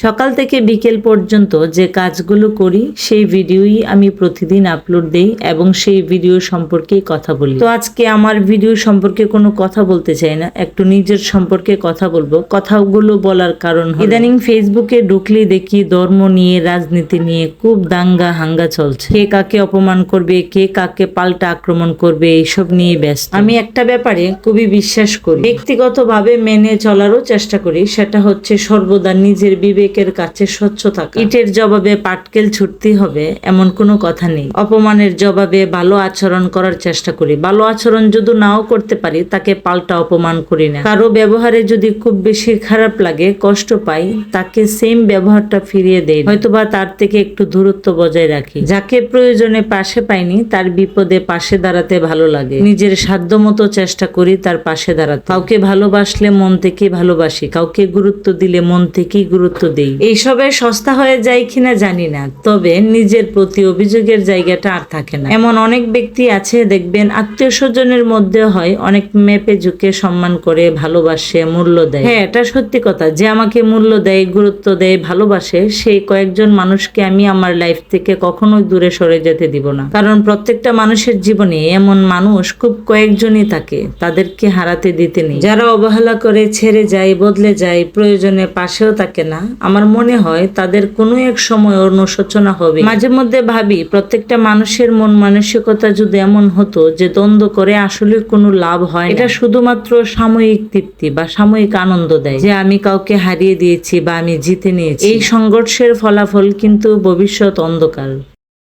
সকাল থেকে বিকেল পর্যন্ত যে কাজগুলো করি সেই ভিডিওই আমি প্রতিদিন আপলোড দেই এবং সেই ভিডিও সম্পর্কেই কথা বলি। তো আজকে আমার ভিডিও সম্পর্কে কোনো কথা বলতে চাই না, একটু নিজের সম্পর্কে কথা বলবো। কথাগুলো বলার কারণ ইদানিং ফেসবুকে ঢুকলে দেখি ধর্ম নিয়ে, রাজনীতি নিয়ে খুব দাঙ্গা হাঙ্গা চলছে। কে কাকে অপমান করবে, কে কাকে পাল্টা আক্রমণ করবে, এইসব নিয়ে ব্যস্ত। আমি একটা ব্যাপারে খুবই বিশ্বাস করি, ব্যক্তিগতভাবে মেনে চলারও চেষ্টা করি, সেটা হচ্ছে সর্বদা নিজের বিবেকের কাছে স্বচ্ছ থাকা। ইটের জবাবে পাটকেল ছুটতে হবে এমন কোনো কথা নেই। অপমানের জবাবে ভালো আচরণ করার চেষ্টা করি। ভালো আচরণ যদি নাও করতে পারি, তাকে পাল্টা অপমান করি না। কারো ব্যবহারে যদি খুব বেশি খারাপ লাগে, কষ্ট পাই, তাকে সেম ব্যবহারটা ফিরিয়ে দেই, হয়তোবা তার থেকে একটু দূরত্ব বজায় রাখি। যাকে প্রয়োজনে পাশে পাইনি, তার বিপদে পাশে দাঁড়াতে ভালো লাগে। নিজের সাধ্য মতো চেষ্টা করি তার পাশে দাঁড়াতে। কাউকে ভালোবাসলে মন থেকে ভালোবাসি, কাউকে গুরুত্ব দিলে মন থেকেই গুরুত্ব দেই। এইসবে সস্তা হয়ে যায় কিনা জানি না, তবে নিজের প্রতি অভিযোগের জায়গাটা আর থাকে না। এমন অনেক ব্যক্তি আছে দেখবেন, আত্মীয় স্বজনের মধ্যে হয়, অনেক মেপে ঝুঁকে সম্মান করে, ভালোবাসে, মূল্য দেয়। হ্যাঁ, এটা সত্যি কথা, যে আমাকে মূল্য দেয়, গুরুত্ব দেয়, ভালোবাসে, সেই কয়েকজন মানুষকে আমি আমার লাইফ থেকে কখনোই দূরে সরে যেতে দিব না। কারণ প্রত্যেকটা মানুষের জীবনে এমন মানুষ খুব কয়েকজনই থাকে, তাদেরকে হারাতে দিতে নেই। যারা অবহেলা করে, ছেড়ে যায়, বদলে যায়, প্রয়োজনে পাশেও থাকে না, আমার মনে হয় তাদের কোনো এক সময় অনুশোচনা হবে। মাঝে মধ্যে ভাবি, প্রত্যেকটা মানুষের মন মানসিকতা যদি এমন হতো যে দ্বন্দ্ব করে আসলে কোনো লাভ হয়, এটা শুধুমাত্র সাময়িক তৃপ্তি বা সাময়িক আনন্দ দেয়, যে আমি কাউকে হারিয়ে দিয়েছি বা আমি জিতে নিয়েছি। এই সংঘর্ষের ফলাফল কিন্তু ভবিষ্যৎ অন্ধকার।